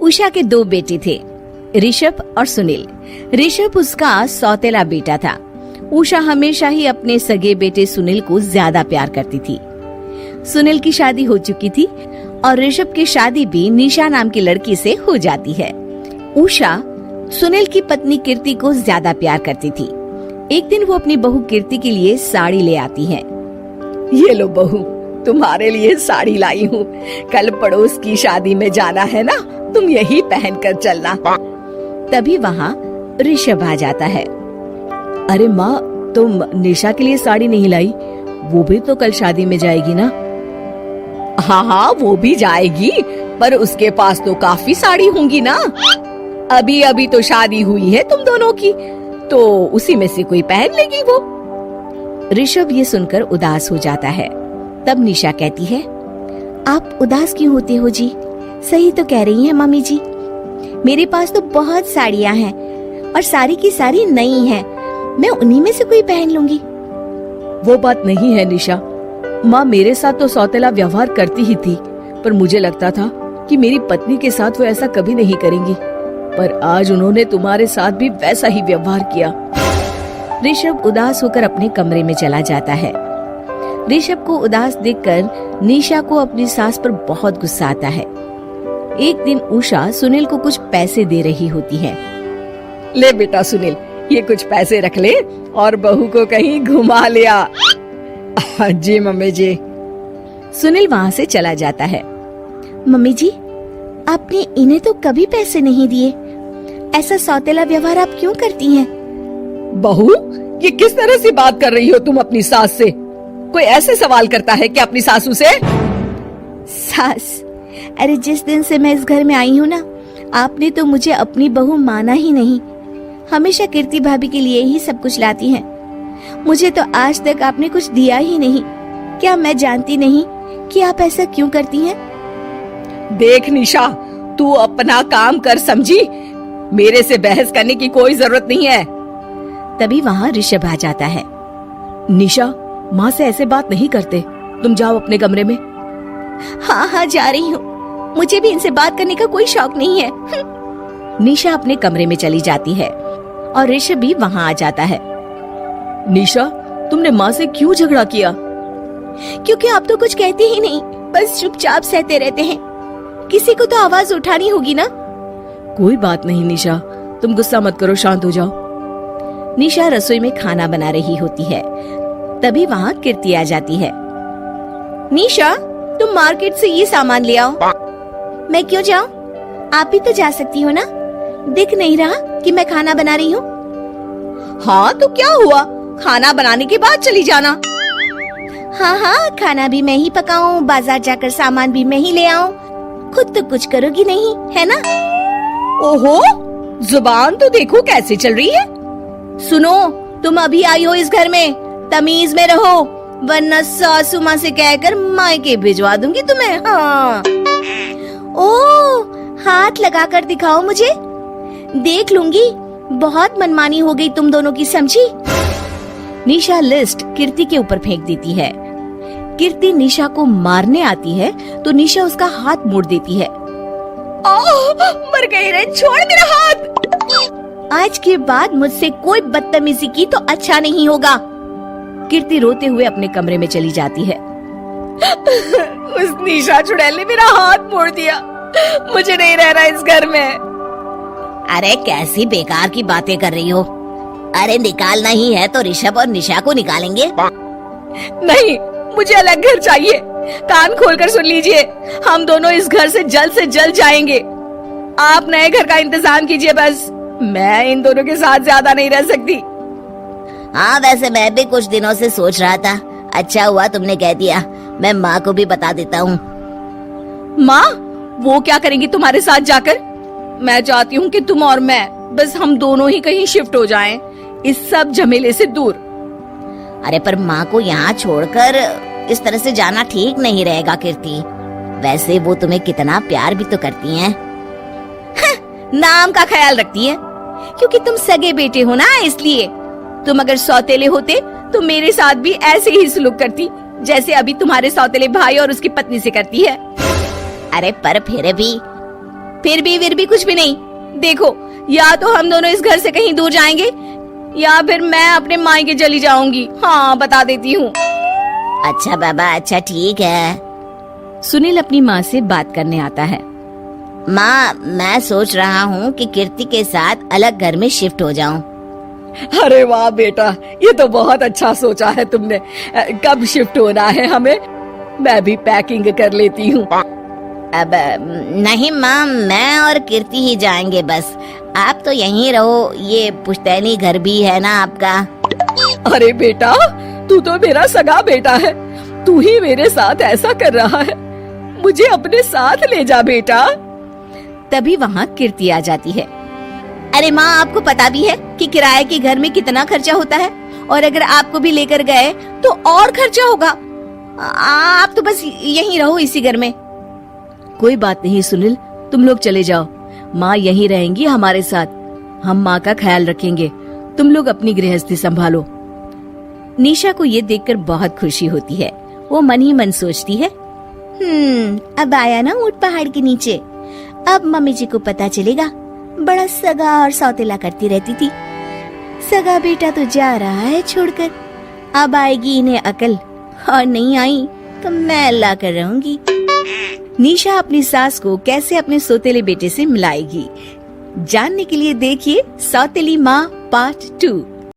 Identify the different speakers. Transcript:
Speaker 1: उषा के 2 बेटे थे, ऋषभ और सुनील। ऋषभ उसका सौतेला बेटा था। उषा हमेशा ही अपने सगे बेटे सुनील को ज्यादा प्यार करती थी। सुनील की शादी हो चुकी थी और ऋषभ की शादी भी निशा नाम की लड़की से हो जाती है। उषा सुनील की पत्नी कीर्ति को ज्यादा प्यार करती थी। एक दिन वो अपनी बहू कीर्ति के लिए साड़ी ले आती है।
Speaker 2: ये लो बहू, तुम्हारे लिए साड़ी लाई हूँ। कल पड़ोस की शादी में जाना है ना, तुम यही पहन कर चलना।
Speaker 1: तभी वहाँ ऋषभ आ जाता है।
Speaker 2: अरे माँ, तुम निशा के लिए साड़ी नहीं लाई? वो भी तो कल शादी में जाएगी ना? हाँ, वो भी जाएगी, पर उसके पास तो काफी साड़ी होंगी ना। अभी अभी तो शादी हुई है तुम दोनों की, तो उसी में से कोई पहन लेगी वो।
Speaker 1: ऋषभ ये सुनकर उदास हो जाता है। तब निशा कहती है, आप उदास क्यों होते हो जी? सही तो कह रही हैं मम्मी जी। मेरे पास तो बहुत साड़ियाँ हैं और सारी की सारी नई हैं। मैं उन्हीं में से कोई पहन लूंगी।
Speaker 2: वो बात नहीं है निशा। माँ मेरे साथ तो सौतेला व्यवहार करती ही थी, पर मुझे लगता था कि मेरी पत्नी के साथ वो ऐसा कभी नहीं करेंगी, पर आज उन्होंने तुम्हारे साथ भी वैसा ही व्यवहार किया।
Speaker 1: ऋषभ उदास होकर अपने कमरे में चला जाता है। ऋषभ को उदास देखकर निशा को अपनी सास पर बहुत गुस्सा आता है। एक दिन उषा सुनील को कुछ पैसे दे रही होती है।
Speaker 2: ले बेटा सुनील, ये कुछ पैसे रख ले और बहू को कहीं घुमा लिया। जी मम्मी जी।
Speaker 1: सुनील वहाँ से चला जाता है। मम्मी जी, आपने इन्हें तो कभी पैसे नहीं दिए। ऐसा सौतेला व्यवहार आप क्यों करती हैं?
Speaker 2: बहू, ये किस तरह से बात कर रही हो तुम अपनी सास से? कोई ऐसे सवाल करता है कि अपनी सासू से?
Speaker 1: सास, अरे जिस दिन से मैं इस घर में आई हूँ ना, आपने तो मुझे अपनी बहू माना ही नहीं। हमेशा कीर्ति भाभी के लिए ही सब कुछ लाती हैं। मुझे तो आज तक आपने कुछ दिया ही नहीं। क्या मैं जानती नहीं कि आप ऐसा क्यों करती हैं?
Speaker 2: देख निशा, तू अपना काम कर समझी। मेरे से बहस करने की कोई जरूरत नहीं है।
Speaker 1: तभी वहाँ ऋषभ आ जाता है।
Speaker 2: निशा, माँ से ऐसे बात नहीं करते। तुम जाओ अपने कमरे में।
Speaker 1: हाँ, जा रही हूँ। मुझे भी इनसे बात करने का कोई शौक नहीं है। निशा अपने कमरे में चली जाती है और ऋषभ भी वहाँ आ जाता है।
Speaker 2: निशा, तुमने माँ से क्यों झगड़ा किया?
Speaker 1: क्योंकि आप तो कुछ कहते ही नहीं, बस चुपचाप सहते रहते हैं। किसी को तो आवाज उठानी होगी ना।
Speaker 2: कोई बात नहीं निशा, तुम गुस्सा मत करो, शांत हो जाओ।
Speaker 1: निशा रसोई में खाना बना रही होती है। तभी वहाँ कीर्ति आ जाती है। निशा, तुम मार्केट से ये सामान ले आओ। मैं क्यों जाऊँ? आप भी तो जा सकती हो ना। दिख नहीं रहा कि मैं खाना बना रही हूँ?
Speaker 2: हाँ तो क्या हुआ, खाना बनाने के बाद चली जाना।
Speaker 1: हाँ, खाना भी मैं ही पकाऊं, बाजार जाकर सामान भी मैं ही ले आऊं। खुद तो कुछ करोगी नहीं, है ना?
Speaker 2: ओहो, जुबान तो देखो कैसे चल रही है।
Speaker 1: सुनो, तुम अभी आई हो इस घर में, तमीज में रहो, वरना सासू माँ से कहकर मायके भिजवा दूंगी तुम्हें। हाँ। ओह, हाथ लगा कर दिखाओ मुझे, देख लूंगी। बहुत मनमानी हो गई तुम दोनों की, समझी? निशा लिस्ट कीर्ति के ऊपर फेंक देती है। कीर्ति निशा को मारने आती है तो निशा उसका हाथ मोड़ देती है।
Speaker 2: मर गई रे, छोड़ मेरा हाथ।
Speaker 1: आज के बाद मुझसे कोई बदतमीजी की तो अच्छा नहीं होगा। कीर्ति रोते हुए अपने कमरे में चली जाती है।
Speaker 2: उस निशा चुड़ैल ने मेरा हाथ मोड़ दिया। मुझे नहीं रहना इस घर में।
Speaker 1: अरे कैसी बेकार की बातें कर रही हो? अरे निकालना ही है तो ऋषभ और निशा को निकालेंगे।
Speaker 2: नहीं, मुझे अलग घर चाहिए। कान खोलकर सुन लीजिए, हम दोनों इस घर से जल्द जाएंगे। आप नए घर का इंतजाम कीजिए बस। मैं इन दोनों के साथ ज्यादा नहीं रह सकती।
Speaker 1: हाँ, वैसे मैं भी कुछ दिनों से सोच रहा था। अच्छा हुआ तुमने कह दिया, मैं माँ को भी बता देता हूँ।
Speaker 2: माँ, वो क्या करेंगी तुम्हारे साथ जाकर? मैं चाहती हूँ कि तुम और मैं, बस हम दोनों ही कहीं शिफ्ट हो जाएं, इस सब झमेले से दूर।
Speaker 1: अरे पर माँ को यहाँ छोड़कर इस तरह से जाना ठीक नहीं रहेगा कीर्ति। वैसे वो तुम्हें कितना प्यार भी तो करती हैं।
Speaker 2: नाम का ख्याल रखती हैं, क्योंकि तुम सगे बेटे हो ना, इसलिए। तुम अगर सौतेले होते तो मेरे साथ भी ऐसे ही सलूक करती, जैसे अभी तुम्हारे सौतेले भाई और उसकी पत्नी से करती है।
Speaker 1: अरे पर फिर भी फिर भी कुछ भी नहीं। देखो, या तो हम दोनों इस घर से कहीं दूर जाएंगे या फिर मैं अपने मायके चली जाऊंगी। हाँ, बता देती हूँ।
Speaker 3: अच्छा बाबा, अच्छा ठीक है।
Speaker 2: सुनील अपनी माँ से बात करने आता है।
Speaker 3: माँ, मैं सोच रहा हूँ कि कीर्ति के साथ अलग घर में शिफ्ट हो जाऊँ।
Speaker 2: अरे वाह बेटा, ये तो बहुत अच्छा सोचा है तुमने। कब शिफ्ट होना है हमें? मैं भी पैकिंग कर लेती हूँ।
Speaker 3: अब नहीं माँ, मैं और कीर्ति ही जाएंगे बस। आप तो यहीं रहो, ये पुश्तैनी घर भी है ना आपका।
Speaker 2: अरे बेटा, तू तो मेरा सगा बेटा है, तू ही मेरे साथ ऐसा कर रहा है। मुझे अपने साथ ले जा बेटा। तभी वहाँ कीर्ति आ जाती है।
Speaker 1: अरे माँ, आपको पता भी है कि किराए के घर में कितना खर्चा होता है, और अगर आपको भी लेकर गए तो और खर्चा होगा। आप तो बस यहीं रहो इसी घर में।
Speaker 2: कोई बात नहीं सुनील, तुम लोग चले जाओ, माँ यहीं रहेंगी हमारे साथ। हम माँ का ख्याल रखेंगे, तुम लोग अपनी गृहस्थी संभालो। निशा को ये देखकर बहुत खुशी होती है। वो मन ही मन सोचती है,
Speaker 1: अब आया ना ऊंट पहाड़ के नीचे। अब मम्मी जी को पता चलेगा, बड़ा सगा और सौतेला करती रहती थी। सगा बेटा तो जा रहा है छोड़कर, अब आएगी इन्हें अकल, और नहीं आई तो मैं ला कर रहूंगी।
Speaker 2: निशा अपनी सास को कैसे अपने सौतेले बेटे से मिलाएगी, जानने के लिए देखिए सौतेली माँ पार्ट 2।